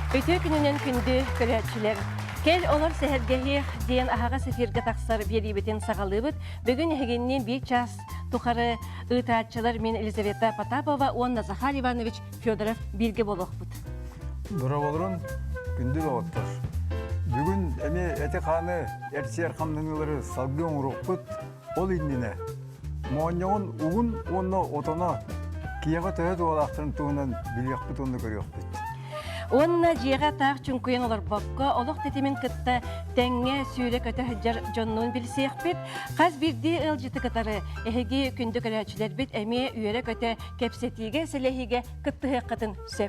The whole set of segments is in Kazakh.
Өтө күнінен күнді көрәтшілер. Кел олар сәһәргәһи дейін ағаға сефирге тақсар берибетін сағалыбыт. Бүгін егеннен бей час тұқары ұйтатшылар мен Елизавета Потапова, онна Захар Иванович Федоров бірге болуқ бұд. Бұра болырын күнді бағыттар. Бүгін әме әте қаны әрсер қамдыңылары салгын ұрық бұд, ол индіне. Мұғаннауын ұғын онна отана кияға тәйет олақтырын туғынан білек бұд онды көрек бұд. Онна жиға тақ чүнкүйен олар баққа, олық тетемен кітті тәңе сүйрек өті хүджар жонуын білсеяқ бет. Қаз бірді ұлжыты кітары әхеге күнді көрәтшілер бет әме үйерек өті кәпсетіге сілехіге кіттіғі қытын сөп.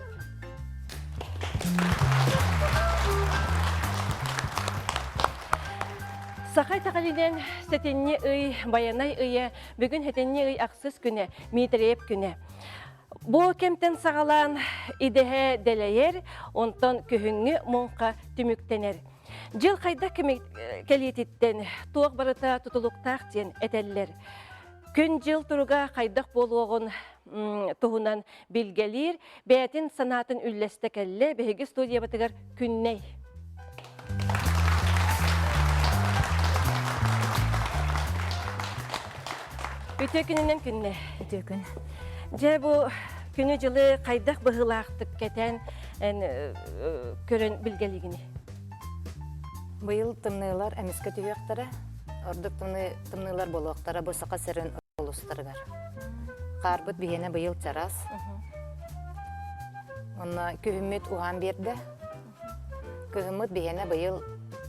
Сақай тақалинен сәтенне ұй, баянай ұйы, бүгін хәтенне ұй ақсыз күні, мейтереп күні. Бұ кемтен сағалан идеге дәләйер, онтан көхіңі мұңқа түміктенер. Жыл қайда кәлететтен туақ барыта тұтылықтақ ден әтәлілер. Күн жыл тұруға қайдақ болуғын тұғынан білгелер, бәйтін санатын үлләсті кәлі бәйгі студия батығар күнней. Өте күнінен күнне. Өте күн. Жа бұл күні жылы қайдақ бұғылақтық кәтен көрін білгелігіне? Бұйыл тымнылар әмеске түйектері, ордық тымнылар болуқтары бұсықа сәрін олыстырғар. Қарбыт бігені бұйыл чарас. Онна күйімет ұған берді. Күйімет бігені бұйыл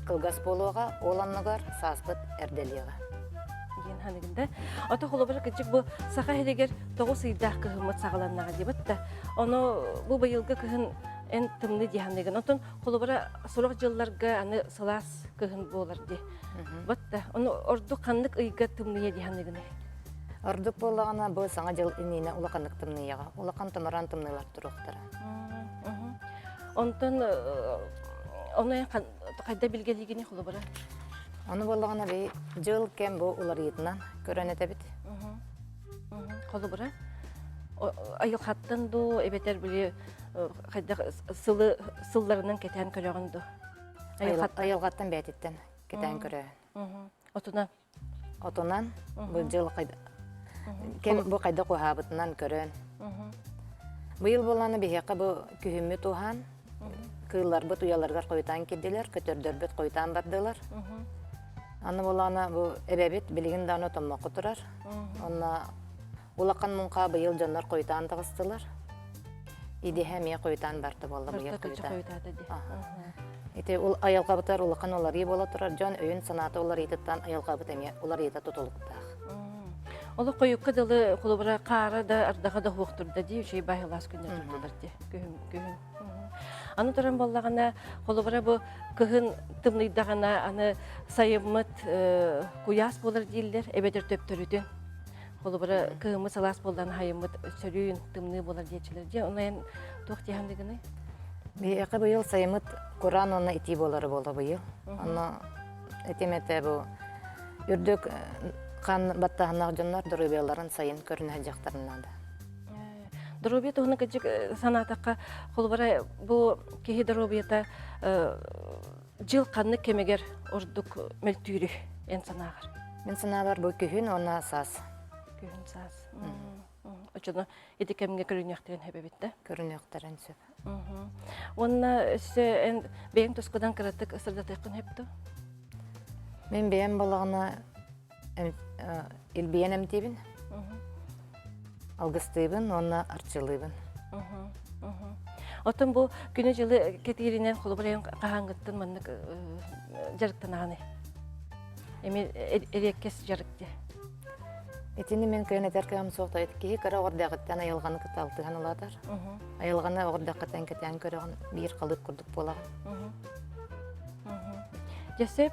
қылғас болуға, оланныгар сазбыт әрделіға. Ханығында. Ата қолыбыр күтчік бұл сақа хелегер тоғы сыйдақ кығымыт сағаланнаға дебітті. Оны бұл байылғы кығын ән тымны дегенлеген. Отын қолыбыра сұрақ жылларға аны сылас кығын болар де. Бітті. Оны ордық қанлық ұйға тымныя дегенлегіне. Ордық болағына бұл саңа жыл инейіне ұлақанлық тымныяға. Ұлақан тымыран тымнылар тұрықтары. Онтын оны қайда білгелегіне қолыбыра? Оны болағына бей жыл кем бұл ұлар етінен көрәне тәбіт. Қолы бұра? Айыл қаттын ду, әбетер біле сылларынан кетен көріғін ду. Айыл қаттын бәтеттен кетен көріғін. Отынан? Отынан бұл жыл қайда. Кем бұл қайда қойғабытынан көріғін. Бұл болағына бейеқі бұл күйімі туған. Кыллар бұт ұяларғар қойытан кедделер, көтердер бұт қойытан бардылар. Аны болағына бұл әбәбет білігін даны томмақы тұрар. Онна улақан мұнқа бұйыл жанлар қойытан тағыстылар. Идеге мие қойытан барды болды бұйыл қойытан. Ол айалқабытар улақан олар ей бола тұрар. Жан өйін санаты олар етіттан айалқабыт әме олар еті тұтылықтақ. Олы қойыққа дылы қолыбыра қары да ардаға да хуқтырды дей, жей байылас күнер тұрдылар де. Күйін. Аны тұрын болағына қолыбыра бұл күхін тымнайдағына аны сайымыт куяс болар дейлер, әбедер төптөрүден. Қолыбыра күхімі салас болдан хайымыт сөрүйін тымны болар дейчілер де. Онайын тоқ дейхамдығыны? Бейеқі бұйыл сайымыт Құран оны ити болары болды бұйыл. Оны әтеметі бұл үрдік қан баттағынақ жонлар дұрыбияларын сайын көріне жақтарынады. Дұрубия тұғыны кәджік санатаққа қолыбара бұл кейі дұрубията жыл қанны кемегер ордық мәлтүйрі ән санағыр. Мен санағар бұл күйін, оны саз. Күйін саз. Очыны еті кәмге көрінеқтерін әбәбетті? Көрінеқтерін сөп. Онына өсі бәйін тұсқыдан кіратық ысырдатықын әпті? Мен бәйін балағына илбейін әмтебін. Алғыстыбын, оны арчылыбын. Отын бұл күні жылы кетерінен қолыбырайын қағаңғыттын мұнық жарықтан ағаны. Әме әреккес жарықты. Етені мен көйін әтер көйім соқты әйті кейі кәрі ордағыттан айылғаны күтті алтыған ұладар. Айылғаны ордағыттан кетен көріған бір қалып күрдік болаған. Жесіп,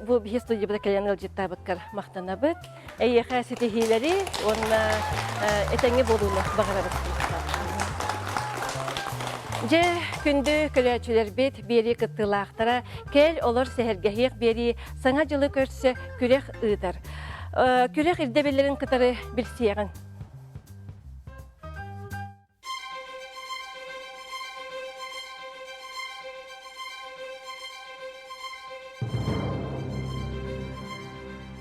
бұл бейі студия кәлен ұлжетті бұткар мақтана бұд. Әйеқа сетехилері, онына әтәңе болуына бағара бұд. Же күнді көләчілер бет бері кыттылақтара, кәл олар сәхіргәйек бері саңа жылы көрсі күрек ұйдар. Күрек ирдебелерін кытары білсеғін.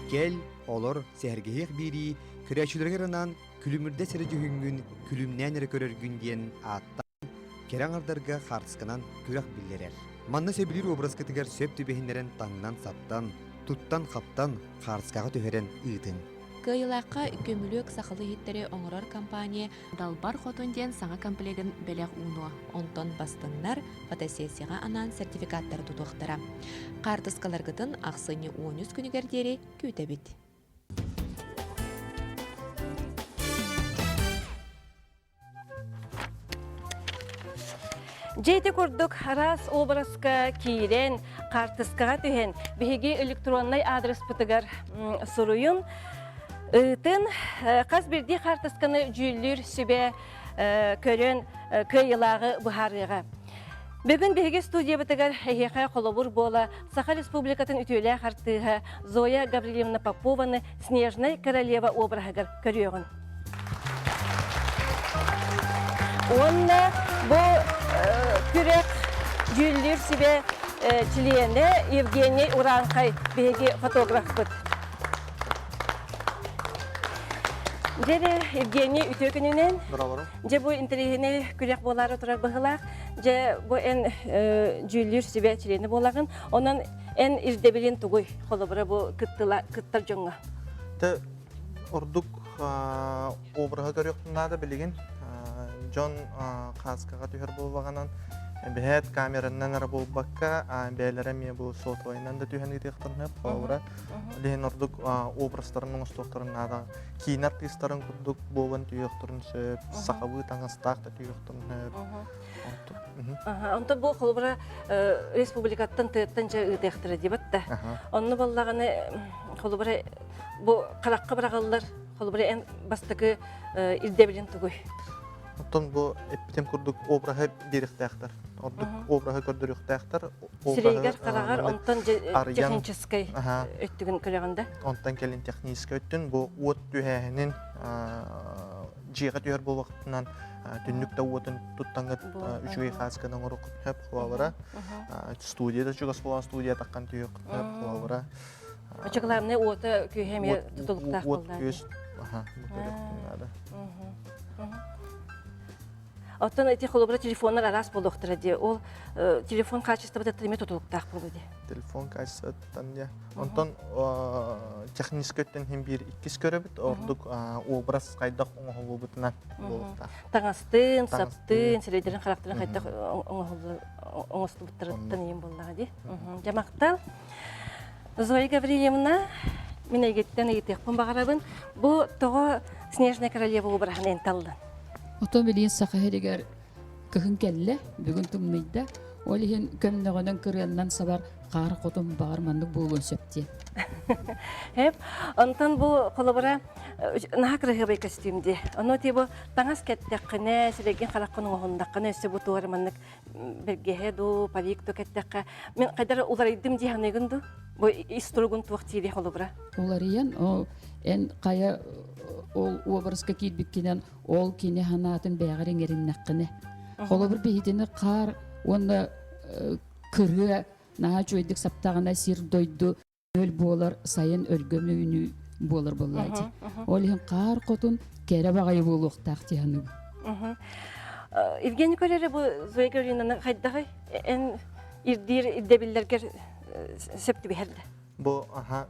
Кел, олор, сәргеһек бири, күрәчүлергерынан күлүмүрдә сәрәҗү хүнгүн, күлүмнән эре көрөргүн диен аттан, керәң ардарға хартысканан күрәк биллерер. Манна сөбілер образ кітігер сөп түбехінлерін таңнан саптан, туттан қаптан, хартыскаға төһерен ыытын. Кыйлаққа көмілік сақылы хиттері оңырар компания Далбар Хотунден саңа комплегін бәләқ уну. Онтон бастыннар фотосессияға анан сертификаттар тұтуқтыра. Қартыскаларғытын ақсыны 13 күнігердері көйтәбет. Жейті көрдік арас образка кейрен, қартыскаға түйен, бігеге электроннай адрес бұтығар сұруйын. Үтін қаз бірді қартысканы жүйлер сөбе көрін көйілағы бұхарыға. Бүгін бігеге студия бұтығар әйеқа қолыбыр бола Саха Республикатын үтілі қартыға Зоя Гаврилевна Попованы Снежной королева обрағығыр көріғын. Онна бұл күрек жүйлер себе члены Евгений Уранқай беге фотограф бұд. Жері Евгений үтөкінінен, же бұл интерегіне күрек болары тұрар бұғылақ, же бұл ән жүйлер себе члены болағын, онан ән ирдебелен тұғой қолыбыра бұл күттар жоңға. Ордук обраға көріқтінады білеген, Джон қасқаға түйір болғанан бәйет камераннан ара болбаққа бәйлері ме бұл сотвайынан да түйін етектірініп қауыра. Леген ордук образдарының ұстықтырын ада кейін артистарын күрдік болған түйектірін сөп, сақабы таңыстақ да түйектірініп. Онта бұл қолыбыра республикаттан түйеттен жа үтектірі дебатта. Онны болағаны қолыбыра бұл қараққа бірағалылар қолыбыра ән бастығы ирдебілен тұғой. Оттон бұл эппитем күрдік обраға деректәқтір. Ордық обраға көрдіректәқтір. Сірейгер қарағар, онтан техническай өттігін көрегінде? Онтан келін техническай өттін. Бұл от түйәнін жиға түйер бұл вақытынан түннікті отын тұттаңғыт үшіғей қасқадан ұрық хөп қуалыра. Студияда жүгіс болған студия таққан түйек хөп қуалыра. Очықларымны оты күйеме тұтылықтақ От болды. көз бұл көректіңлады. Оттан эти холобра телефонlar арас болуқтыра де. Ол телефон качество бітеттерме тұтылықтақ болу де. Телефон качество тұттан. Онтан техническі өттен хем бір иккіз көрі біт, ордық образ қайдақ оңғылу бұтынан болуқтақ. Таңастын, саптын, сірейдерін қарақтырын қайдақ оңғысты бұттырыттан ем болуға де. Жамақтал, Зоя Гаврилевна, мен әйгеттен әйгеттеқпін бағарабын, бұл тоғы Снежная королева обрағын әнталдың. Отон билин сахаригер кыхын келле бүгүн туммайда олихин көмнөгөнөн кырыяннан сабар каар котун баар мандык болгон сөпти. Хеп, онтан бу колобора нахакрыгы костюмде. Оно тибо таңас кеттеккене, силеген караккын оңондаккыны өсө бу туары мандык бергеду, парикту кеттекке. Мен кайдар улар идим диханегинду. Бу истургун туактири колобора. Уларыян о эн кая ол образга кийбиккенен ол кине ханатын бәгәрен эриннәккене. Холобыр бейдене кар, онда кыры наһа чойдык саптагына сир дойду өл болар сайын өлгөмө үнү болар боллайды. Ол һәм кар котун кере багай болуктак тияны. Евгений Колере бу Зоя Гавриловна кайдагы эн ирдир идебиллерге септи бирде. Бұл,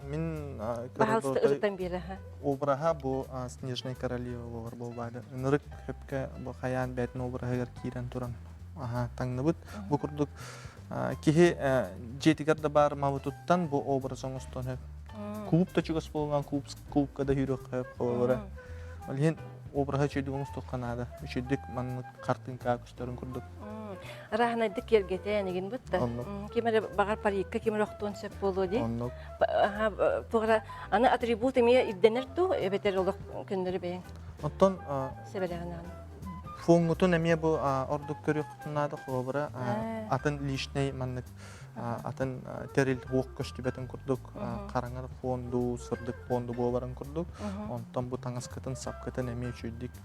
мен Бағалысты ұрыттан бері, обраға бұл Снежная королева болар бол байды. Нұрық көпке бұл қаян бәтін обраға кейрен тұран таңны бұд. Бұл күрдік кейі жетігерді бар мауытыттан бұл образ оңыстан өп. Кубта чүгіс болған кубқа да үйрек өп қолары. Ол ең обраға чөйдік оңыстық қанады. Үшедік манның қартын көстерін күрдік. Рахнайдык кергетен еген бұтта. Кемері бағар парикка, кемері оқтуын сөп болу де. Туғыра, аны атрибут еме идденер ту, өбетер олық күндері бейін. Оттан Себелеген аны. фоңғытын әме бұл ордық көрі құтынады қолыбыра. Атын лишней маннық, атын терел оқ көшті бәтін күрдік. Қараңар фонду, сырдық фонду боларын күрдік. Онтан бұл таңыз кытын, сап кытын әме үшілдік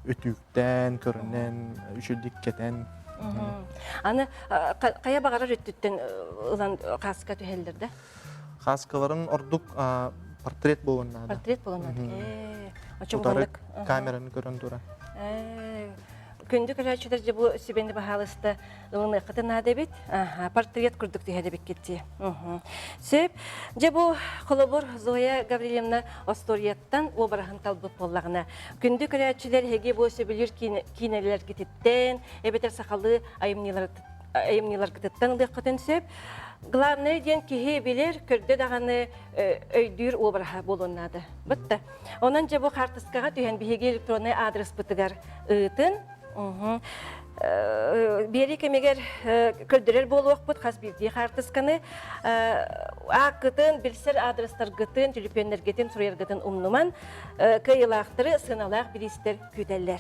өтүктен, көрінен, үшілдік кетен. Аны қая бағарар өттіттен ұлан қасықа түйелдерді? Хаскаларын ордук портрет болуна. Портрет болонат. Очо Утары болдык. камераны көрөн тура. Күндү көрәчүдер же бу сибенди бахалыста ылыны кытына дебит. Портрет курдук дие дебит кетти. Сөп же бу Холобор Зоя Гаврилевна Осторияттан обрахан талбыт боллагына. Күндү көрәчүдер хеге бу сөбүлүр кинелер кетиттен, эбетер сакалы айымнилар кытыттан ылык кытын сөп. Главное ден кихи билер көрдө даганы өйдүр обраха болунады. Бытта. Онан же бу картыскага түйен биһиги электронный адрес бытыгар ытын. Бери кемегер көрдөрөр болуок бут хас бирди картысканы акытын билсер адрестер гытын телефоннер гытын сурер гытын умнуман кыйлактыры сыналак биристер күтеллер.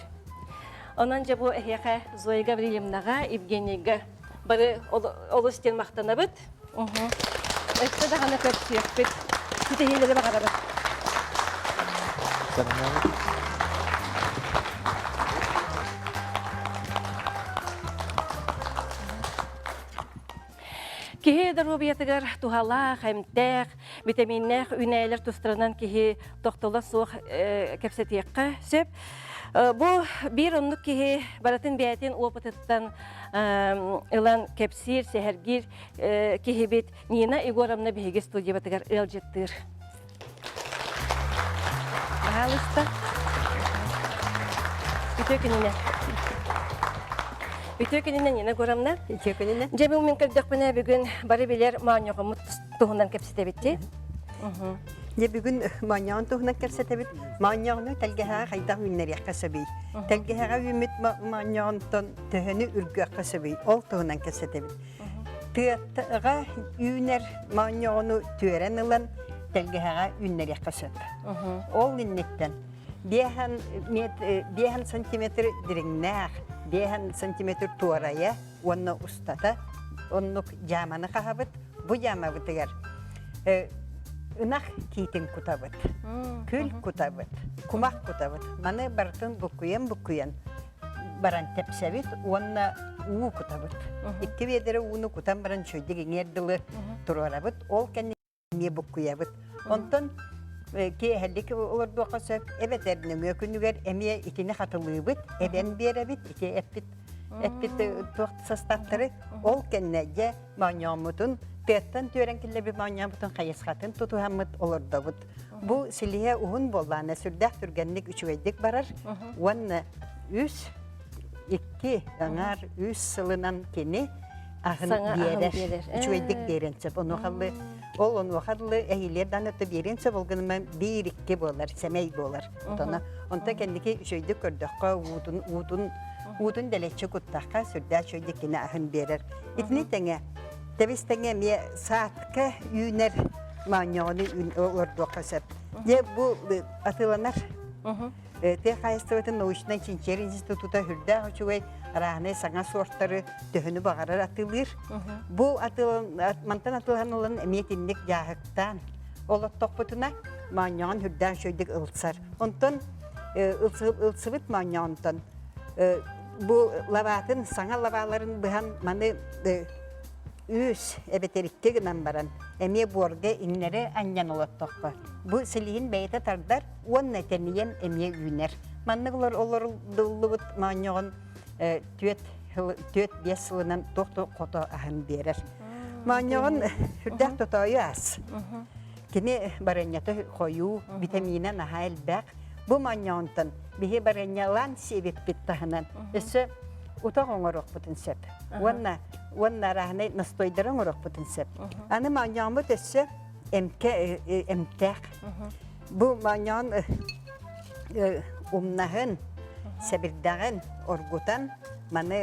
Онан же бу эхеха Зоя Гаврилевнага Евгенийга бары олустен мактанабыт. Эсте даганы көрсөкпүт. Күтелелери багарабыт. Кихи дарубиятыгар тухала, хэмтэх, витаминнэх, үнәйлер тустранан кихи тоқтола суық кепсетиекка сөп. Бу бир оннук кихи баратын бәйтин опытыттан ылан кепсир, сехергир кихи бит Нина Егоровна бихиги студиябатыгар ыл жеттыр. Алыста. Үтөкініне. Үтөкініне Нина Егоровна. Үтөкініне. Жебіл мен кірдіқпіне бүгін бары білер мааньоғымыт тұғынан кепсете бітті. Де бүгін мааньоғын тұғынан кепсете бит. Мааньоғыны тәлгеға қайдақ үннер яққа сөбей. Тәлгеға үміт мааньоғынтан төхіні үргі яққа сөбей. Ол тұғынан кепсете бит. Тыға үнер мааньоғыны түрен ылан тәлгеға үннер яққа сөп. Ол иннеттен. 5 сантиметр диреңнәқ, 5 сантиметр туарая, онны устата, онны жаманы қағабыт, бұ жама бұтығар. Үнақ кейтін күтабыт, күл күтабыт, құмақ күтабыт. Маны бартын бұқуен, баран тәпсәбіт, онны уы күтабыт. Икки бедері уыны күтан баран шөйдегі еңерділі тұрарабыт, ол кәне не бұқуябыт. Онтын Кеһәллек олорду қасып, эбет әрніңі күнігер әме итіне қатылыбыт, әбен беребіт, ите әппіт тоқты састақтары, ол кәннәге мааньоғымытын, тәттен түрен келі мааньоғымытын қайысқатын тұтуғамыт олордабыт. Бұ сіліге ұғын болланы сүрдәқ түргенлік үшуәйдік барар, онны икки аңар сылынан кені ағын берер, үшуәйдік деренсіп, оны қалды. Ол он вахадлы әйелерден өтті беренсе болғанымен бір-ikki болар, сәмей болар. Онта кәндеке шөйді көрдіққа уутын дәлетші күттаққа сүрдә шөйді кені ағын берер. Итіне тәңе, тәбіз тәңе ме саатқа үйінер мааньоғыны ордуаққа сөп. Де бұл атыланар. Те қайыстығытын научный чинчер института хүрді ғычуай арағыны саңа сорттары төхіні бағарар атылыр. Бұл мантан атылған олын әметінлік жағықтан олаттық бұтына мааньоғын хүрден шөйдік ұлтсар. Онтан ұлтсыбыт мааньоғынтан бұл лаватын, саңа лаваларын бұған маны үс әбетерікке гынан баран. Әме борға иннері әнген олаттыққа. Бұл сілігін бәйті тардар, он әтенейен әме үйінер. Маннығылар олар дұллыбыт мааньоғын 4-5 сылынан тоқты қота ағын берер. Мааньоғын хүрдәк тұтайы аз. Кені баранияты қойу, витамина наға әлбәқ. Бұл мааньоғынтан бігі бараниялан себеп біттіғынан. Өсі ұтақ оңырық бұтын сәп. Онна рахнай настойдарын оңырық бұтын сәп. Аны мааньоғымыт өсі әмтәқ. Бұл мааньоғын умнағын, сәбірдағын, оргутан, маны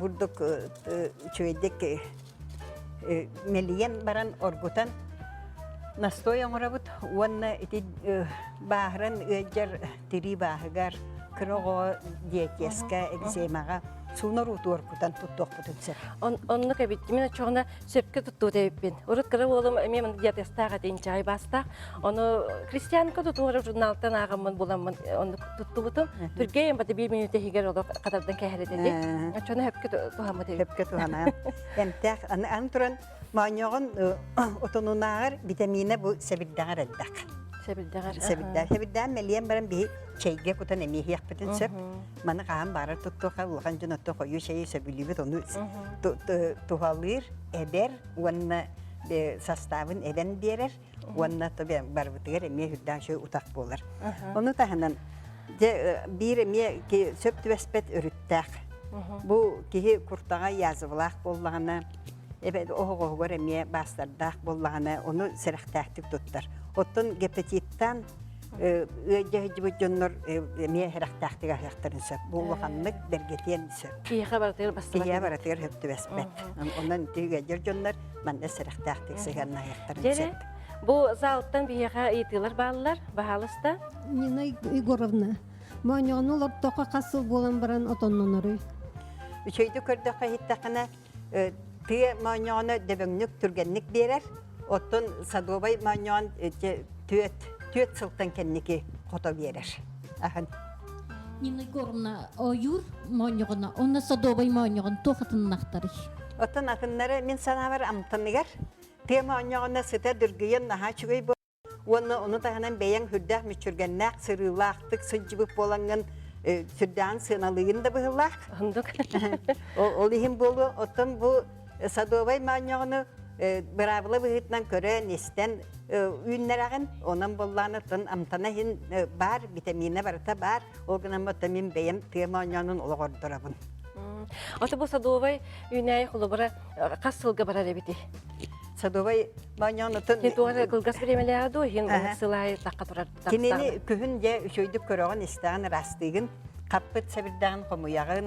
бұрдық чөйдік мелиен баран оргутан настой оңырабыт. Онна бағырын өйдер тири бағығар, кырығы диетеска экземаға Сунар утуар кутан туттук бутунсер. Онны кебит мен чогна сөпкө тутту деппин. Урут кыра болом мен диатестага дейин чай баста. Оны крестьянка туттур журналдан агамын буламын. Оны туттубутум. Түркия бата 1 минут хигер оло катардан кехереди. Чона хөпкө тухамы деп. Хөпкө тухана. Энтек ан туран мааньогон отонунагар витамина бу себиддагар элдак. Себиддагар мелиен баран би чейге кутан эми хиyak бутунсер. Мана каан бара туттука улган жонотто кою шей себилибет onu тухалыр эбер уанна составын эбен берер. Уанна табе барбытыгар эми хүддан шой утак болар. Onu таханан bir эми ки сөптүбеспет өрүттак. Бу кихи куртага языбылак боллагана эбет огогор эми бастардак боллагана onu серехтактик туттар. Оттон гепатиттан өйдәһҗибе җоннор эми серехтактыга хактарын сөп. Бу ваканлык бергетен сөп. Кийга бартыр басты. Кия баратыр хөптүбеспет. Ондан тиге җоннор манда серехтактык сыганна хактарын сөп. Бу залтан бияга итилер баллар баһалыста. Нина Егоровна. Маняны лоттока касыл болан баран отоннонору. Üçüydü kördü kahittaqına tüye manyağını debönlük türgenlik berer. Ottun Sadobay manyağın tüet sıltan kendiki kota verer. Ahın. Нина Егоровна oyur manyağına, onda Sadobay manyağın toxatının aktarı. Ottun atınları min sana var amtanıgar. Tüye manyağına sıta dürgüyen naha çıgıy bu. Onu tahanan beyan hüddah müçürgennak sırılaqtık sıncıbıp bolanın sürdağın sınalığın da bıhılaq. Hındık. Olihim bolu, ottun bu Sadobay manyağını bıravılı bıhıtlan köre nesten ünler ağın. Onun bollarını tın amtana hin bar, vitamine barıta bar. O günden vitamin beyan tüye manyağının olu ordurabın. Ota bu Sadobay ünəyi xulubara qasılga barar ebiti. Sadobay manyağını tın... Yen tuğara kılgas biremelerdi o, yen sılay taqqa turar. Kinini kühünce şöydük körüğün istağın rastığın, kappıt sabirдağın komuyağın,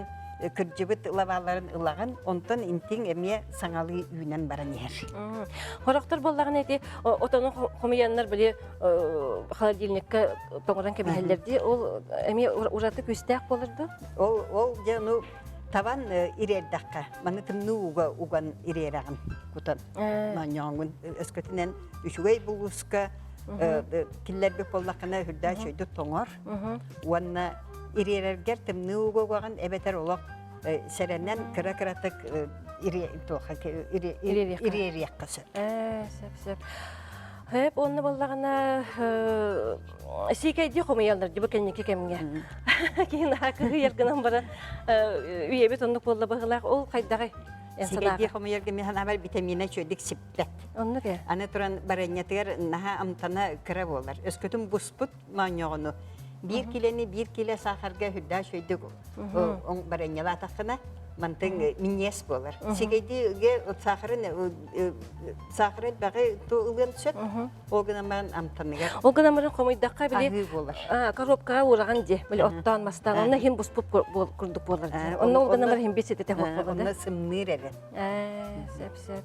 kırcıbıt ılavaların ılağın, ondan intin emiye sanalı üyünen baran yer. Horaqtar bollağın eti, otanın komuyanlar böyle xaladilnikka toğuran kebihellerdi, ol emiye uratı küstaq bolurdu? Ol canı tavan irerdaqqa, manı tımnı ugan irerağın kutan manyağın. Öskötünen üşügey buluska, killer bir pollaqına hüdda şöydü toğur. Wanna irererger tımnı ugan ebeter olaq serenen kıra-kıratık ireriyakka söp. Söp. Hep onu bollağına sikaydi komuyanlar dibu kendiki kemge. Keyin hakkı yerginin bara üyebet onu bolla bağılaq, ol qaydağı. Sikaydi komuyarga mihan haber vitamine çöydük siplet. Onu ke? Ana turan baranyatıgar naha amtana kıra bolar. Öskütün busput manyağını. 1 kilo saharga hüdda şöydük on baranyala ataqına. Mantın minyes bolar. Sikaydi saharın bağı tuğulan söp. O günden amtanıgar. O günden komuydaqa bile Ahı bolar. koropka uğrağın de, böyle ottan mastan, onunla hem busput kurduk bolar. Onunla o günden hem besete hop bolar. Onunla sımnır ele. Söp.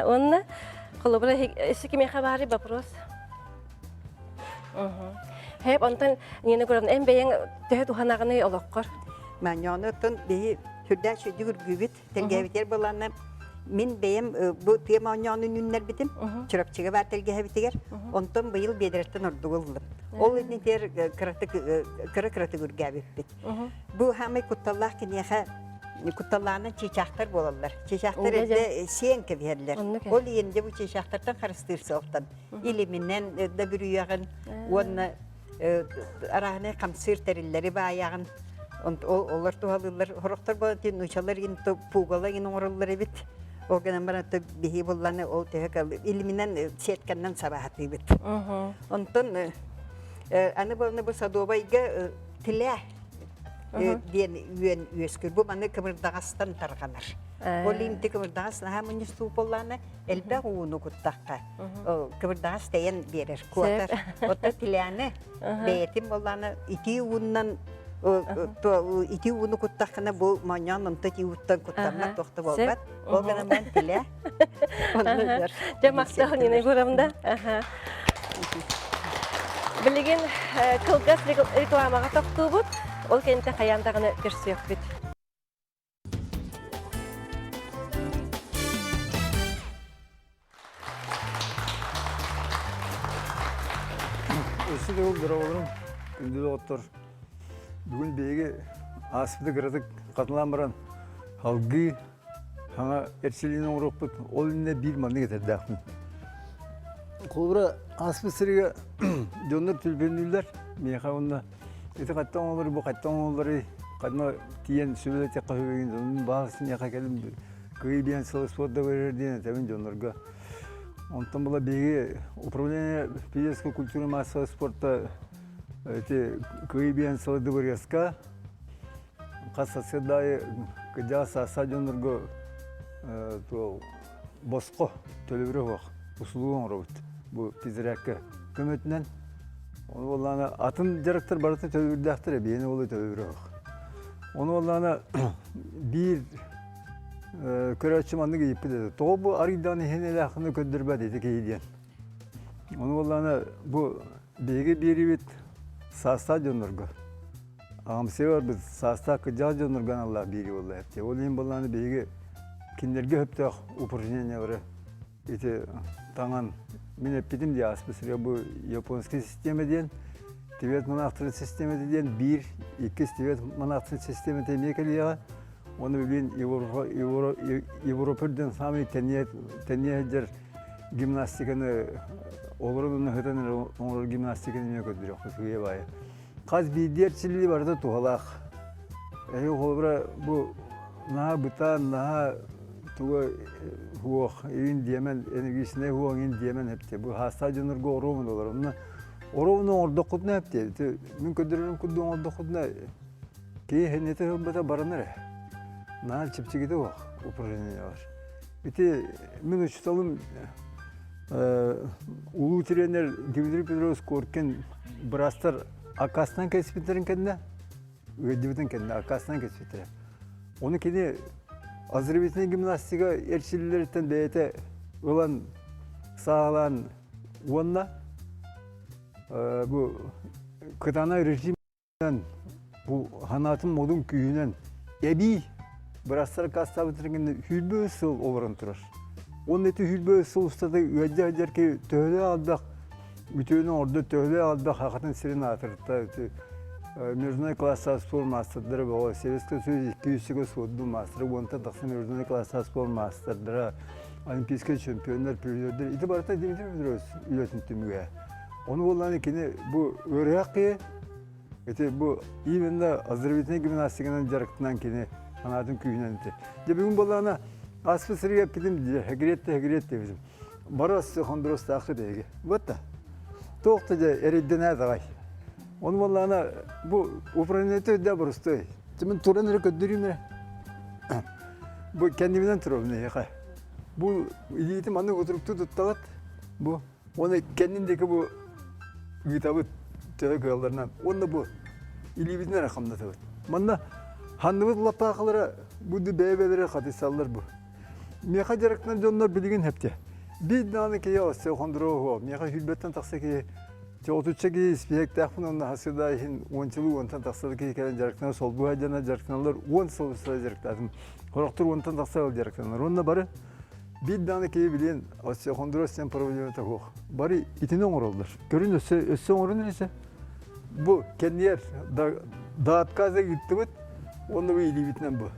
Onunla kolobra eski mi habari bapros. Hep ondan yine gördüm en beğen tehet uhanağını oloqqor. Manyağını tın bir hüdda şöydüğür gübüt. Telgeviter bolanı min beyem bu tiye manyağının ünler bitim. Çırapçıga var telgeviter. Ondan bu yıl bederten orduğuldum. Ol niter kıra-kıratı gürgevit bit. Bu hamay kuttallah ki niye kuttallarına çiçekler bolarlar. Çiçekler evde siyen keverler. Ol yenge bu çiçeklerden karıştırsa oftan. İliminden da bir uyağın. Onu arahane kamsır terilleri bayağın. Onlar tuhalılar. Horoktar bu nuşalar yine puğalar yine orallar evet. O günden bana bihi bollarına o tehekal. İliminden setkenden sabahatı evet. Ondan anı bana bu Sadobayga tile diyen üyen üyeskür. Bu bana kımırdağıstan tarğanır. O limti kımırdağız naha mınyız tuğbollarına elbette uğunu kuttakka. Kımırdağız diyen verir. Kuatar. Otta tileğine beyetim bollarına iti uğundan iti uğunu kuttakkana bu manyağın teki uğuttan kuttanlar tohtu bolbat. O günden ben tile. Jamaqtağın yine göramda. Bilgin kılgas reklamağa toxtubut. Ол кенте хаяндағыны көрсөк бит. Өсі де ол бір олырым, күнді де оттыр. Бүгін бейге аспыды кірдік қатылан баран халғы хана әршелінің ұрық бұд, ол үніне бір маңны кетерді ақын. Қолбыра аспы сіріге жондар түлбенілдер, мейқа онына. Еті қаттан олары, бұл қаттан олары, қадына тиен сөйлі тек қағыбеген, оның бағысын яқа кәлім көй бейін сылы спортта көрер дейін әтәбін жонларға. Онтан бұла бейге управление физической культуры массового спорта көй бейін сылы дыбырғасқа қасасы дайы күдя саса жонларға босқо төлібірі оқ, ұсылуын ұрабыд. Бұл физирәккі көмөтінен. Оны олағына атын жарықтар барыты төлібірді ақтыр, бейіні олы төлібірі оқ. Оны олағына бір көрәтші маңды кейіппі деді. Тоғы бұл арыйданы хенелі ақыны көндірбә деді кейден. Оны олағына бұл бейге бері бет саста жонларға. Ағымсы бар біз саста күджа жонларған Аллах бері олы әпте. Ол ең болағына бейге кендерге өпті ақ упражнение бары. Еті таңан мен әппедім де аспысырға бұл японский система ден, Тибет монақтырын система ден, 1-2 Тибет монақтырын система темекеліға. Оны білген Европырден самый тәние гимнастиканы олырын ғытын оңыр гимнастиканы мен көдір өқысыға байы. Қаз бейдерчілі барды туғалақ. Әйі қолыбыра бұл наға бұтан, наға туға хуақ, үйін демен, энергисіне хуақ үйін демен әпте. Бұл хаста жонырға оруын олар. Оруын оңырды құдына әпте. Мен көдірім күдді оңырды құдына кей хәнеті ғылбата барыныр. Нағар чепчегеді оқ, упражнение бар. Беті, мен ұшыталым ұлу тренер Дмитрий Петрович көркен бірастар акасынан кәсіпеттерін кәдіне, өйдебетін кәдіне акасынан кәсіпеттерін. Оны кәде Азербайджан гимнастика ершілілерден бәйеті олан сағалан онна бұл қытана режимінен бұл ханатын модын күйінен әбей бірастар каста бітіргенде хүлбі сыл оларын тұрар. Оның еті хүлбі сыл ұстады өйді-өйдерке төлі алдақ, үтөөнүн орду төлі алдақ хақатын сирин атырды. Международный класса спор мастerdары болу. Советский Союз 200-ге суды мастері, онта тақсы международный класса спор мастerdары, олимпийский чемпиондар, призердер. Иті барыта Дмитрий Петрович үйлетін түміге. Оны болғаны кені бұл өріғақы, бұл именно Азербайджан гимнастиканың жарықтынан кені анадың күйінен өте. Бүгін болғаны аспы сірге підім хәгіретті бізім. Барасы қондырысты ақы дейге. Бұтта. Тоқты де әрейден әдағай. Оны болғаны бұл упражнениеті өйді бұрысты. Мен тұран әрі көддіреймін әрі. Бұл кәндімінен тұрабын еқай. Бұл идейтім аны отырыпты тұттағат. Оны кәндіндегі бұл үйтабыт төгі көғаларынан. Оны бұл илебізінен рақамда табыт. Манда ханныбыт лапақылары бұды бәйбәлері қатысалар бұл. Меқа жарықтан жонлар білген әпте. Bir tane ki ya sehondro, miyaka hülbetten taksa ki oturacak ki spiyekte bunun hasıda hin 10 yılı 10'tan taksa ki kelen jarıktan sol bu hacana jarıktanlar 10 sol sıra jarıktadım. Koraktur 10'tan taksa al jarıktanlar. Onunla bari bir tane ki bilen sehondro sen problemi takok. Bari itine olurlar. Görün össe orun neyse. Bu kendi yer dağıtkaza gitti bit. Onda bir ili bitnen bu.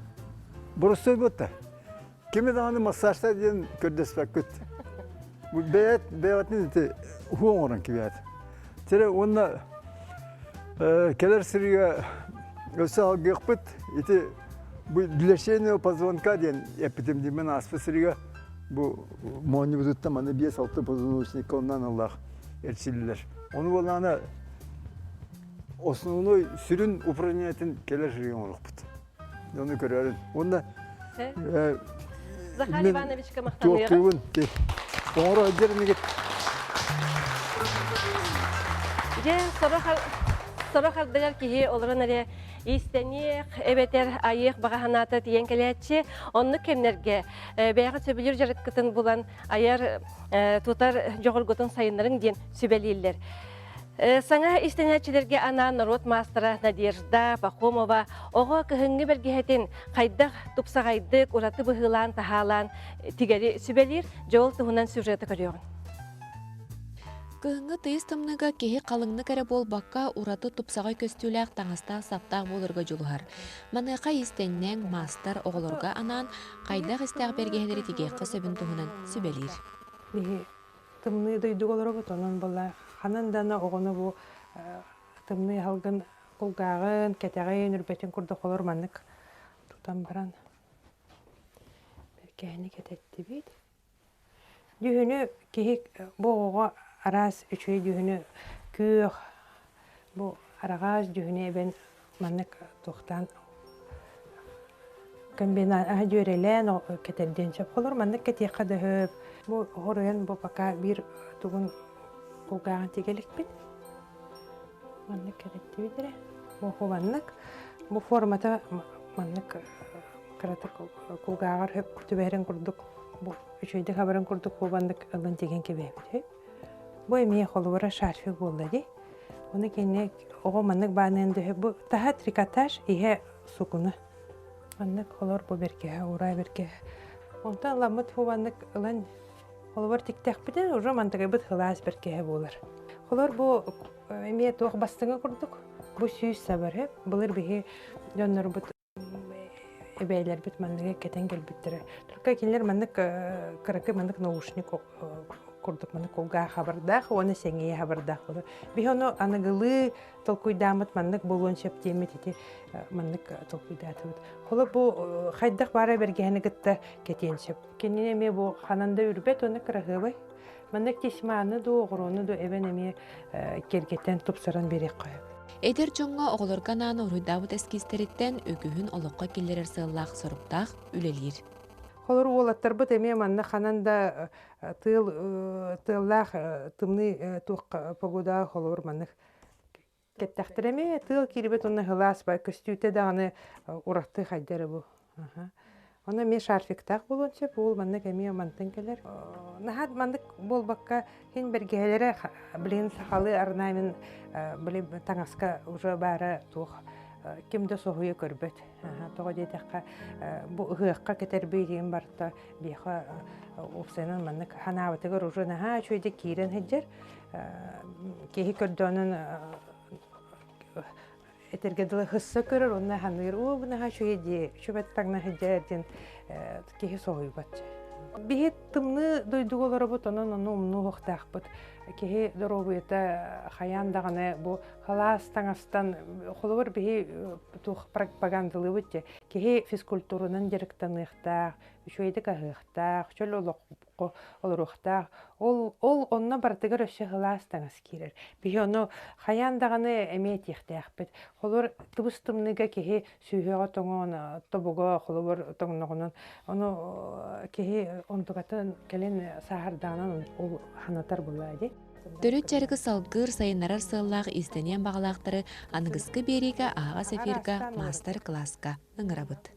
Burası bu da. Kimi dağını masajda diyen kördespek kötü. Bu beyat ne dedi? Huon oran ki beyat. Tere onunla keler sırıya öse halgı yapıt. İti bu dileşeni poзвонка diyen epitem diye ben asfı sırıya bu muanni vücutta bana bir saltı poзвоночник ondan Allah erçililer. Onu bolana основной sürün упражнениятын keler sırıya oluput. Onu görüyorum. Onda Захар Ивановичка мақтануға. Тоқтуын ке. Оңыры өдеріне кет. Соры қардалар кейі олырын әрі истенек, әбетер айық бағаханаты тиен кәлетші. Онны кемнерге бәйғы сөбілер жарыққытын бұлан аяр тұтар жоғырғытын сайынларын ден сөбелейлер. Саңа истенячилерге ана народ мастера Надежда Пахомова оға кыһыңы бергеһетин хайдах тупсагайдык ураты быһылаан тахаалаан тигери сүбелир жол туһунан сюжеты көрüyorsun. Кыһыңы тыйыс тымныга кеһи қалыңны кәрі болбаққа ураты тупсағай көстүләк таңаста саптақ болырға жолуғар. Манықа истеннен мастер оғылырға анан қайдақ істәқ бергеһелері тигеққа сөбін туһунан сүбелир. Тымны дойдук олорбут онон була ханан дана огону бу тымны халгын кулгагын кетегин үрбетин курдук олор маннык тутан баран беркени кететти бит дүйүнү кихик бого арас үчөй дүйүнү күйөх бу арагаш дүйүнү эбен маннык туктан комбина жөрелен кетерден чап олор маннык кетиякка дөһөп бу хорен бу пока бир тугун кулгаган тигеликпит маннык кететти бидере бу хованнык бу формата маннык каратык кулгагар хөп түберен курдук бу үчөйдү хабарын курдук хованнык ылын деген кебепти бу эми холбора шарфик болду уну кене ого маннык баанын дөһөп бу таха трикотаж ihe сукуна маннык холор бу берке урай берке онтан ламыт хованнык ылын холор тиктекпитен уже мантыгы бит хылаас берке болар холор бу эми тох бастыңа курдук бу сүйүс сабары булар бихи жоннор бут эбейлер бит манныгы кетен келбиттер только кинлер маннык кыракы маннык наушник курдук маннык колга хабардах оны сеңие хабардах болар бихи ону аныгылы толкуйдамыт маннык болуун септемит ити маннык толкуйдатыбыт холор бу хайдах бара бергени гытта кетенсеп кенене ме бу хананда үрбет оны кырагыбай маннык тисманы ду огорону ду эбен эми кергетен тупсаран берек коюп Эдер жоңға оғылырға наны ұруйдабыт эскистериттен өгүхін олыққа келлерер сыллақ сұрыптақ үлелер. Холор уолаттар бут эме манна хананда тыллах тымны тук погода холор маннык кеттахтереме тыл кирбет онна хылас бай көстүтө даганы уратты хайдары бу. Она ме шарфиктак болонча бул маннык эме мантын келер. Нахат маннык болбакка хин бергелере билен сахалы арнаймен биле таңаска уже бары тух кимде сохуя көрбөт. Тога детакка бу ыгыкка кетер бейден барта биха опсенен маннык ханабытыгыр уже наха чөйдө кирен хеджер кеһи көрдөнүн этергедиле хысса көрөр онна ханыр у буна чөйдө чөбөттагна хеджердин кеһи сохуйбат. Бихи тымны дойдук олоробут онон ону умну хоктакпыт. Кеһи доробуйта хаяндаганы бу халас таңастан холор бихи тух пропагандалыбыт. Кеһи физкультуранын директорныхта, үчөйдүк агыхта, чөл олоқко олорухта. Ол онна бартыгар өсө халас таңас кирер. Бихи ону хаяндаганы эмет ихтяхпыт. Холор тыбыстымныга кеһи сүйөгө тоңон тобуго холор тоңногонун ону кеһи онтугатын келен сахарданан ол ханатар булайды. Төрөт жаргы салгыр сайынарар сыллақ истенен бағалақтары анығысқы береге аға сеферға мастер-класска ыңырабыт.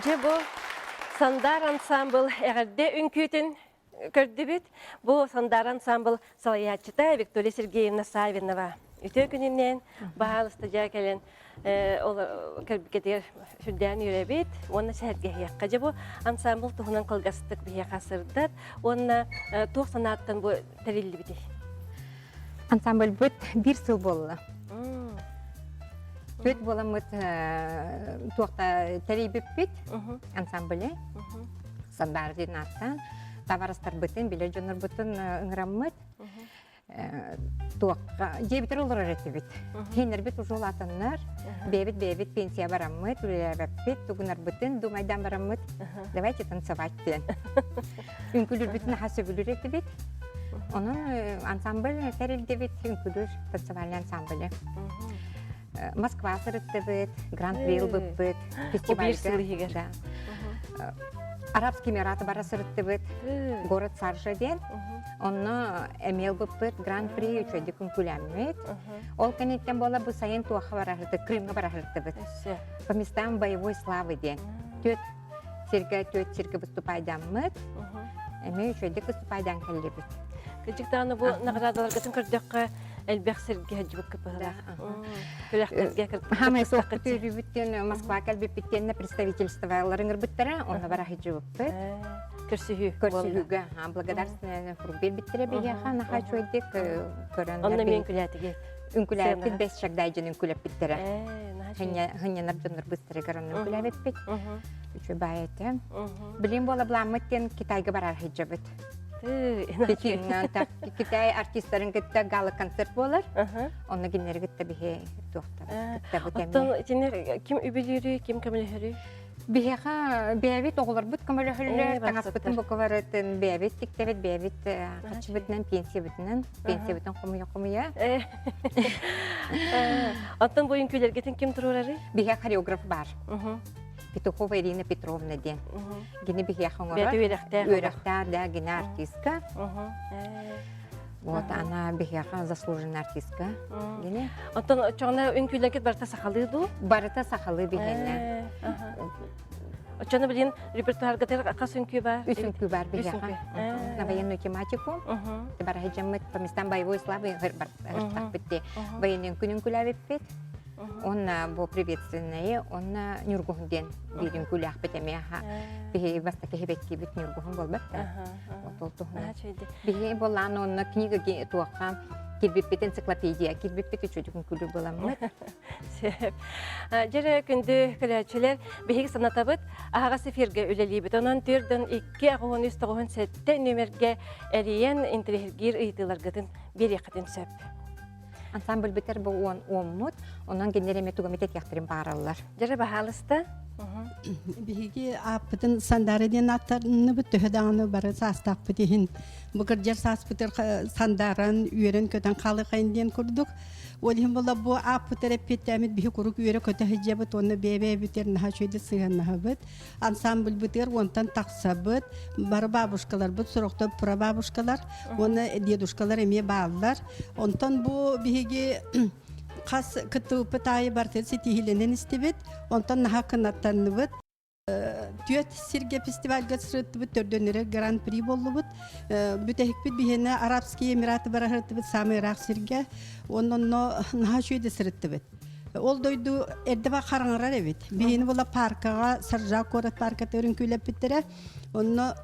Же bu Sandar Ensemble әгәрдә үнкүтін көрдүбүт. Бу Sandar Ensemble салаятчыта Виктория Сергеевна Савинова. Үтө күнүнен баһал студия келен ол кирбикетер сүрдән йөрәбит. Оны шәһәргә якка же бу ансамбл туһунан кылгастык бия хасырдат. Оны тух санаттан бу тәрилли бит. Ансамбль бит бир сыл болла. Төт боламыт туақта тәрейбіп бит ансамбле. Сандар дейін аттан. Таварыстар бітін, білер жоныр бітін ұңыраммыт. Туаққа жебітер олар әреті бит. Кейнер бит ұжыл атынлар. Бейбіт пенсия бараммыт, үлелер бит, туғынар бітін, думайдан бараммыт. Давайте танцевать ден. Үнкүлір бітін хасы бүлір еті бит. Оның ансамбль тәрелде бит, үнкүлір танцевальный ансамбле. Москва сырытты бит, Гранд-при бит, фестивальга. Арабский Эмираты бара сырытты бит, город Саржа ден. Онны эмел бит, Гранд-при үчөйді күн күләммет. Ол кенеттен бола бұл сайын туаққа барахырды, Крымға барахырды бит. По местам боевой славы ден. Төт серге выступайданмыт, эме үчөйді выступайдан кәлі бит. Кечиктаны бу наградаларга көрдөккө элбек сирге хажбык кыпыла. Күләхтәргә кертеп. Хамы соққы төрүбүттен Москва кәлбепиттен представительстволарын биттер, онда бара хажбык. Көрсүгүгө, благодарственный фурбел биттере беге хана хачойдык көрөн. Онда мен күләтиге. Үнкүләп бит 5 чагдайжын үнкүләп биттере. Хanya нарбыныр быстыры гаран үнкүләп бит. Үчө байетем. Билим бола бламыттен Китайга барар хажбык. Китай артистларын гитте гала концерт болар. Оны генер гитте бихе тоқтар. Оттон итинер ким үбүлүрү, ким камелехери? Бихеха бебит оглар бут камелехери, таңас бутын буковаратын бебит тиктебет бебит качы бутнан пенсия бутун комуя. Оттон боюн күлергетин ким турурары? Бихе хореограф бар. Петухова Ирина Петровна ден. Гене бихеха оңора. Үйрәктәр да гене артистка. Вот она бихеха заслуженная артистка. Гене. Оттон чоңна үн күлергет барта сахалы ду? Барта сахалы бихене. Очоны билин репертуарга тер кас үн күй бар? Үсүн күй бар бихеха. На военную тематику. Бар хаҗаммыт по местам боевой славы гыртак битте. Военный күнүн күләбеп бит. Он бо приветственное, он нюргунден бирин күләх бетемеха. Бихе бастаки хебекки бит нюргунд болбакта. Вот тохна. Бихе болан он книга ге туака кирбип энциклопедия, кирбип чөчүкүн күлү боламмы. Жере күндү көлөчүлөр бихе санатабыт ага сефирге үлелибит. Онон түрдөн 2-9-7 нөмерге эриен интерьергир ыйтыларгатын берекатын сөп. Ансамбль битер бу онмут, онан генереме тугамитет яктырын бараллар. Жара бахалыста? Биги апытын сандареден аттарны бит төһөдәңне бары састак битен. Бу кырҗар сас битер сандаран үйрен көтән калы кайынден курдук. Олим була бу апытыр петтәмит биһи курук үйрө көтә хиҗабы тонны бебе битер наһа чөйдә сыганна бит. Ансамбль битер онтан таксабыт, бары бабушкалар бит сорокта прабабушкалар, оны дедушкалар эме баалар. Онтан бу биһиге қас кытты пытайы бартыр сетихиленен истебет, онтан наһа кынаттанны бит. Түйет Сирге фестивальга сырытты бит төрдөнөрө гран-при болду бит. Бүтехик бит бихене Арабский Эмираты барахырты бит самый рак Сирге. Оннон наһа чөйдө сырытты бит. Ол дойду эрдеба караңарар эбит. Бихене була паркага, Саржа корот парка төрүн күлөп биттере. Онно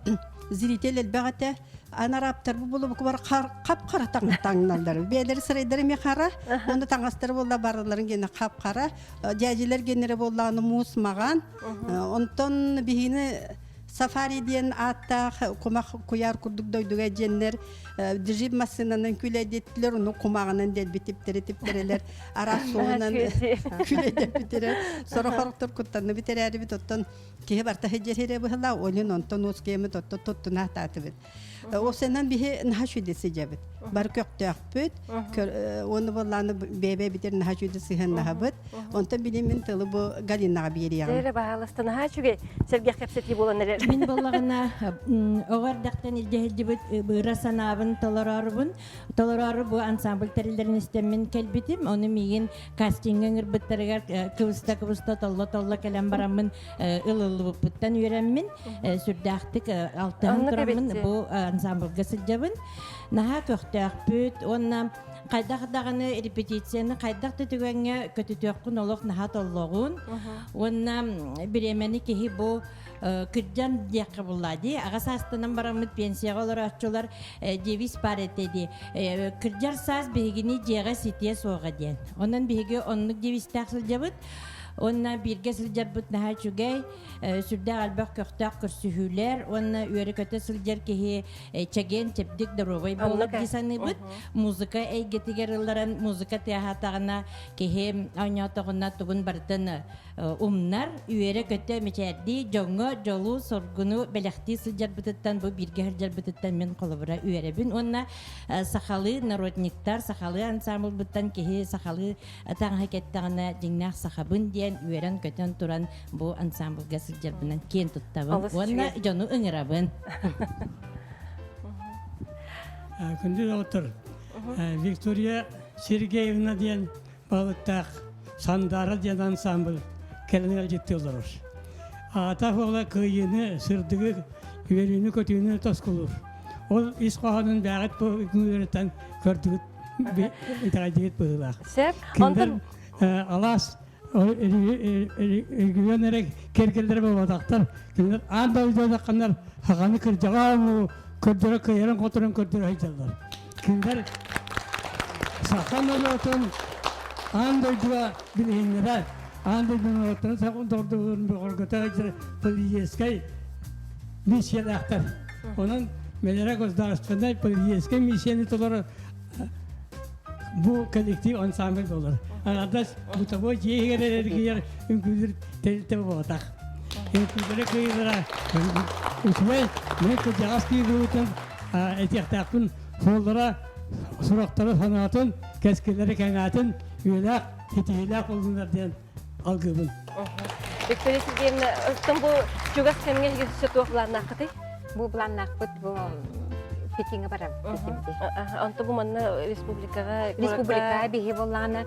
зритель элбегате анараптар бу болуп бар кап-кара таңналдар. Белер сырайдар эме кара, онда таңастар болла барларын гене кап-кара. Жажилер генере болланы мусмаган. Онтон бихине сафари диен атта кумак куяр курдук дойдуга женнер дижип машинанын күлөдеттилер, уну кумагынан дел битиптерелер. Арак суунан күлөдеп битере. Сорохоруктор куттанны битерери бит оттон кие барта хежере была, олин онтон оскеме тоттуна татыбыт. О сенен бихи наха шүдесі жабыт. Бар көктөкпүт, оны болланы бебе битер наха шүдесі ханнахабыт. Онта билимин тылы бу Галинаға берияғын. Зәйрі бағалысты наха чүге Сергей Хепсети болан әрер. Мин боллагына оғардақтан илдехилдибит быра санабын толорарыбын. Толорары бу ансамбль тәрелдерін істеммен келбитим. Оны миген кастингін ырбыттарыгар кыбыста толла кәлем барамын ылылы бұппыттан үйренмін. Сүрдақтық алтығын тұрамын бу ансамбльға сылжабын. Наха көқтөкпүт, онна қайдақ-дағаны репетицияны қайдақты түгенге көтітөккін олық наха толлоғын. Онна біремені кехи бұл кырджан дияқы бұллади. Ағас астынан барамыд пенсияға олар атчылар девиз бар етеді. Кырджар саз бігіні жеға сетия соға ден. Онан бігі онлық девиз тақсыл жабыд. Онна бирге сылжар бұт наха чүгей, сүрді албақ көқтақ көрсүхүлер, онна үйері көті сылжар кехи чаген чепдік дұровай болық десаны бұт. Музыка әйгетігер ылларан, музыка тияхатағына кехи ауниятығына тұғын бардын умнар, үйері көті мечәрді жоңы, жолу, соргуну, бәліқті сылжар бұтыттан, бұл бирге сылжар бұтыттан мен қолыбыра үйері бін. Онна сақалы народниктар, сақалы ансамбыл бұттан кехи сақалы таңға кеттағына жеңнақ сақабын үйерен көтен туран бу ансамбльга сылжарбынан кен туттабын. Онна жону ыңырабын. Күнді отыр. Виктория Сергеевна ден балыктақ Сандара ден ансамбль келінер жетті олар. Ата оғла күйіні, сырдығы, үйеріні, көтүйіні тоскулur. Ол ис қоғанын бәғіт бұл үйереттен көрдігіт итағадегет бұғылақ. Кіндер алас güvenerek kerkeleri babadaktar. Kimler anda uzakanlar hakanı kırcağı kırdıra kıyarın koturun kırdıra hayçallar. Kimler sakanlar otun anda uzağa bilhinler anda uzağa otun sakın doğduğun bir orgata hayçlar poliyeskay misyen aktar. Onun melere gözdarıştığında poliyeskay misyeni doları bu kolektif ensemble dolar. Arkadaş bu tabu yeğerler giyer ümkündür telte batak. Ümkündür kıyılara. Üstüne ne kıcağız ki ruhun etiyaktakın follara surakları sanatın keskeleri kanatın üyeler hitiyeler oldunlar diyen algıbın. Виктория Сергеевна, bu çugas kemge geçişe tuğlarına akıtı? Bu bulannak bu Пекинге барам. Анты бу манна республикага биһи болланы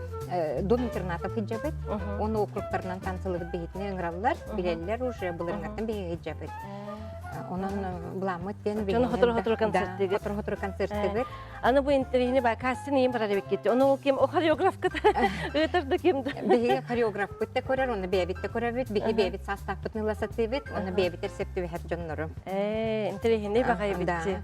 дом интернатов хиджабет. Оны округтарынан канцелыгы бихитне ыңраллар, билеллер уже булырыңаттан биһи хиджабет. Онун буламыт ден Жана хотор концерттеги. Хотор концерттеги. Аны бу интервьюне бакасын ем барабек кетти. Оны ол кем о хореограф кыт. Өтөрдө кемди. Биһи хореограф битте көрөр, оны бебитте көрөбүт, биһи бебит састак битныласатыбыт, оны бебит рецепти бехер жоннору. Интервьюне багай битти.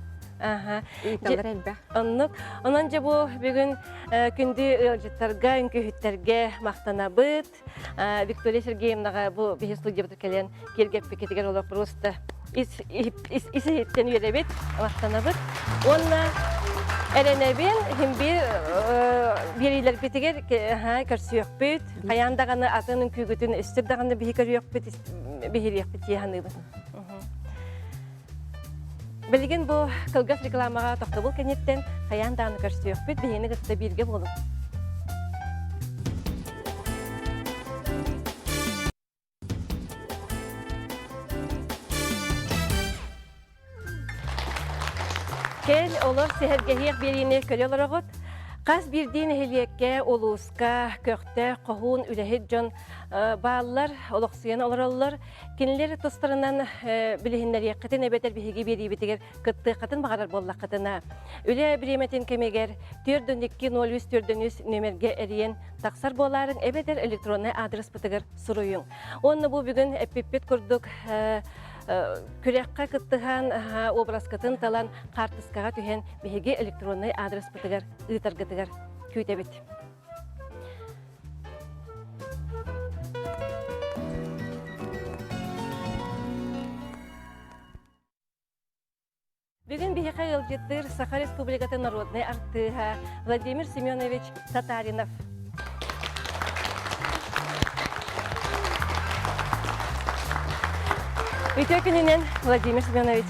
Оннук. Онан же бу бүгүн күндү ылжыттарга, үңкүһүттерге мактанабыт. Виктория Сергеевнага бу бихи студия келен келгеп кетигер олор просто иситтен үйребит, мактанабыт. Онна эренебин химби бирилер битигер көрсүөкпүт. Каяндаганы атынын күгүтүн өстүрдаганы бихи көрүөкпүт, бихи яханыбыт. Білген бұл кылгас рекламаға тоқты бұл кәнеттен қаян дағыны көрсі өкпет бейіні күтті бірге болу. Кел олар сәхергеғек беріне көрі олар оғыт. Қас бірден әхелиекке, олуысқа, көқті, қоғуын үләхет жон бағалар, олықсыян олар. Кенелер тұстарынан білігіндер еққетін әбетер бігеге бері бетігер күтті қатын бағарар болла қытына. Үлі біреметін кемегер 4-2-0-3-4-3 нөмерге әріен тақсар боларын әбетер электронный адрес бұтығыр сұруйың. Оны бұл бүгін әппеппет күрдік күрекқа кыттыған образ кытын талан қартысқаға түйен бігеге электронный адрес бұтығыр ұйтарғытығыр көйтебет. Бүгін бігеға ғылжеттір Саха Республикаты народный артыға Владимир Семенович Татаринов. Үйтө күнінен Владимир Семенович.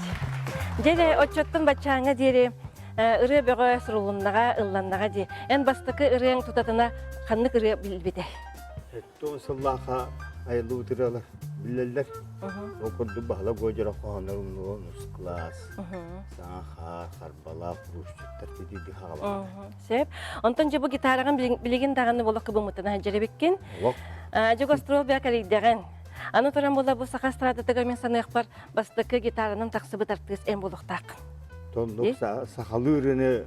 Дере отчоттон бачаңа дере ыры бөгө сурулуннага ылланнага ди. Эн бастыкы ырыяң тутатына ханнык ыры билбете. Этто сыллаха айылы утыралар билелер. Окурду бахла гожара ханар унус класс. Саха харбала крушчуттар тиди хагала. Сеп. Онтон же бу гитараган билеген даганы болок кыбымытына жеребеккен. Жогострол бекаридеген. Аны туран бола бу саха страдатыга мен санык бар бастыкы гитаранын таксыбы тартыс эм болуктак. Тондук сахалы үрүнө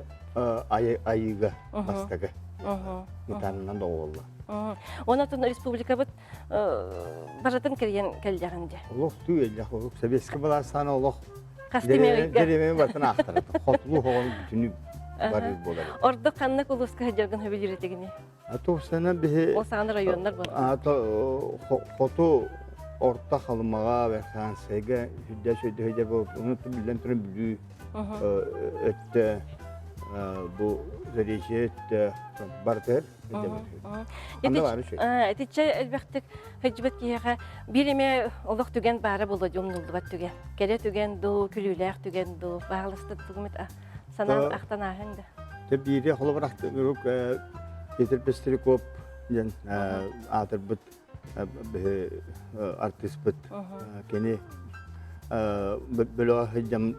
айыга бастага. Гитарынан да олла. Онотон республика бут баратын келген келдегенде. Олох түйеллах, олох советский бала саны олох. Кастемеге. Деремен бартын актырат. Хотлу хогон бүтүнү бар болар. Ордо канны кулуска жерген хөбилиретегини. Атовсана бе. Ол саган райондар бар. Хото орта халмага верхан сега жүдө сөйдө бу унутуп билен турун бүлүү. Өттө bu zerişet barter. Etçe elbette hecbet kiyaga birime olaq tügen bara buladı umnuldubat tügen. Kere tügen du külüler tügen du bağlısты tügümüt sanan aktan ahengde. Te biri holo bıraktı grup Peter Pestrikop yani atırbıt artist bıt keni böyle hecam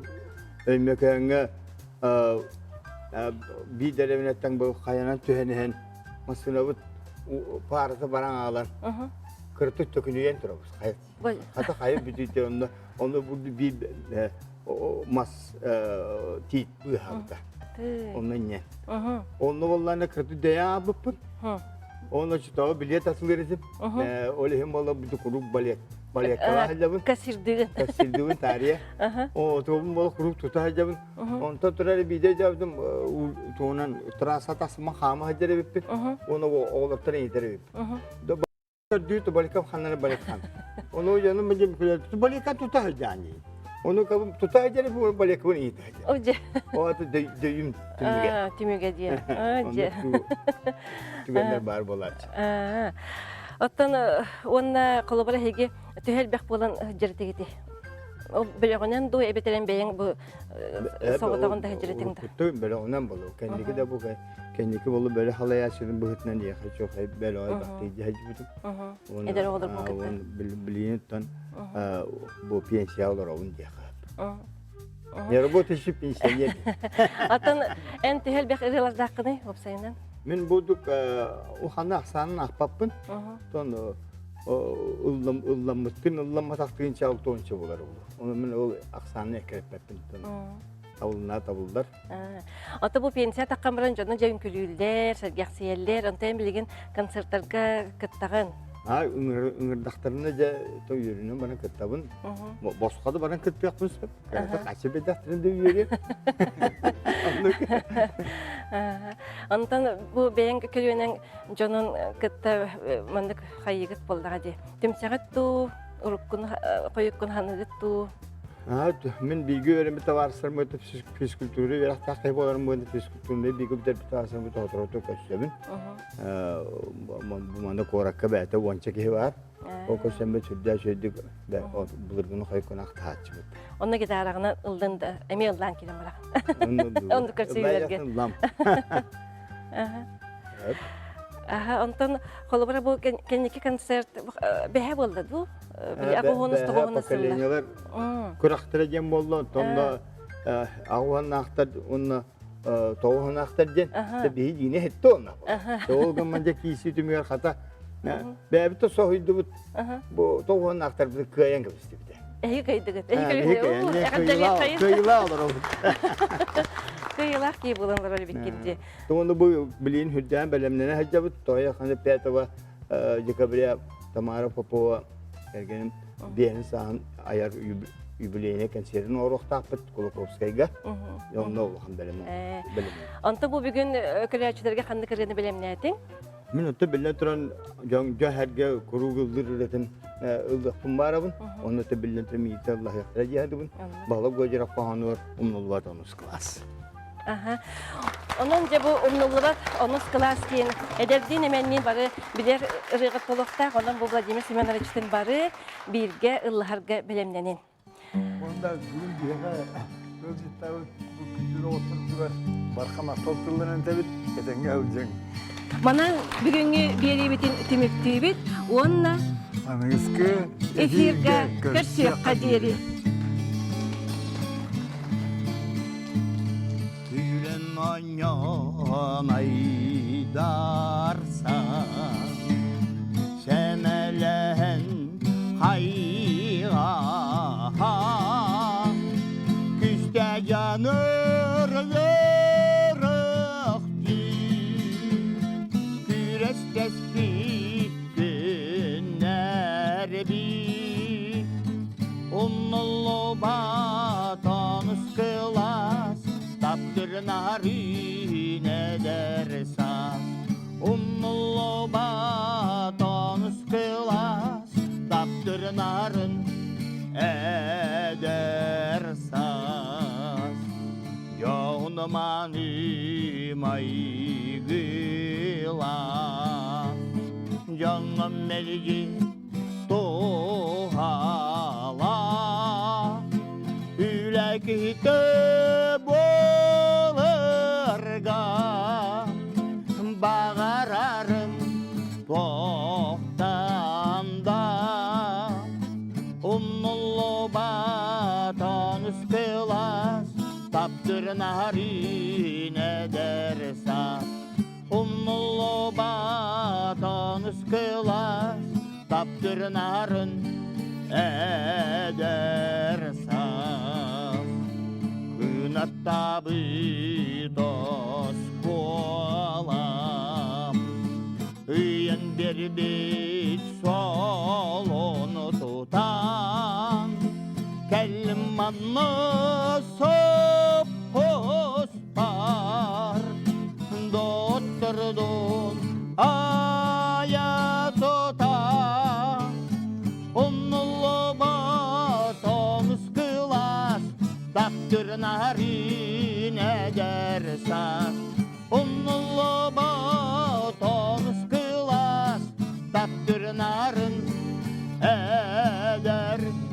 ölmekenge bir devletten bu kayanan tühenihen masına bu parası baran ağlar. Kırtık tökünüyen turabız. Hatta kayıp bütüte onu burada bir mas tit bu halde. Ondan ne? Onu vallahi kırtık deya bıpın. Onu çıtağı bilet asılırızım. Öyle hem valla bir kurup balet. Balet kala hacabın. Kasirdiğin tarihe. O toplum balık kurup tutar hacabın. Ondan sonra bir de yaptım. Tonan trasat asma kama hacere bipin. Onu oğlaklara yetere bipin. Da balıklar diyor da balıkam hanlara balıkam. Onu canım bence bir balıkam tutar hacani. Onu kabım tutar hacere bu balıkam iyi hacere. Oje. O atı düğüm tümüge. Tümüge diye. Oje. Tügenler bar bolar. Оттан онна колобара хеге төһел бек болан жертегити. О белегенен ду эбетерен бең бу соготогонда жертеңде. Ту белегенен болу. Кендики де бу кендики болу böyle halaya şirin bıhıtnan diye çok hep böyle ay baktı hacbıdım. Eder olur bu kadar. Biliyetten bu pensiya olur onun diye. Ne работа şip pensiya. Atan en töһel bek relazdakını hopsayından. Men bulduk o hana aksanın ahbapın. Ton ıllammatıktığın çal tonça bular olur. Onu men o aksanı ekretmepin. Tavullar. Ata bu pensiya takkamran jonna jayın külüller, sergahsiyeller, ontan bilgin konsertlarga kıttağın. Ыңырдақтарына да той үйренем бана кыттабын. Босқады бана кытпақпын сап. Қачы бедақтарында үйрене. Онтан bu бәйін көрүенен жонун кытта мандык хайыгыт болдага ди. Тümсәгәт ту уруккун койуккун ханыгыт ту. Мен bilgi öğrenme tavarsırım öte fiskültürü ve takip olarım bu fiskültüründe bilgi bir tavarsırım öte oturup köşemin. Bu manda korakka bete wançaki var. O köşembe çüdde şeydik ve o bulurgun hayıkon aktaçı. Onna gitaragına ıldında email'dan kilim bırak. Onu köşelerge. Aha, ondan kolabora bu kendiki konsert behe boldu bu. Bir agohonus tohonus sıllar. Kuraktıracağım boldu. Tonda ağvan aktar onu tohon aktarcan. Tabii yine hetti ona. Toğun manda kisi tümüyor hata. Bebi to sohuydu bu tohon aktar bu kayan kıvıstı bir de. İyi kaydı. Kıyıla olur o. Kıyılar ki bulanlar öyle bitkindi. Onu bu bilin hüccan belemlerine hacabı toya kanı petava jakabriya Tamara Popova ergenim bir insan ayar юбилейне концертин орох таппыт Кулаковскайга. Онно улхан белем. Anta bu bugün köleçilerge kandı kırını bilemnetin. Мен өтө биле туран жон herge куругулдыр ретен ылдыктын барабын. Оны өтө биле туран мийте Аллах яктыра жадыбын. Бала гожера паханыр умнулват онус класс. Aha. Onun ce bu umnulubat onus klas kiyen ederdiğin emennin barı biler ırıgat bolokta onun bu Vladimir Semyonovich'tin barı birge ıllarga bilemnenin. Onda gül diye Bu gündüz oturdular. Barkama topturlarını tebit edenge alacak. Манан бүгүнгү биэрибитин түмүктүүбүт, уонна Anıgızkı эфирге көрсөкка диэри. Gülen anyan aydarsa Semelen hayga Küste canır verikti Küres tespit günler bir Unlu batanız kılas Taptırnarın edersas Unlu batanız kılas Taptırnarın edersas Yoğunmanım aygılas Canım melgi tohala Ülekte bolarga Bağararım tohtanda Unlu batanız kılas Taptırnarın edersas Unlu batanız kılas Taptırnarın edersas Kınatta bıtos kolam Üyen bir bit solunu tutan Kelmanlı sopos var Dotturdun aya tutan Onlu batanız kılas Taptırnarın edersas Onlu batanız kılas Taptırnarın edersas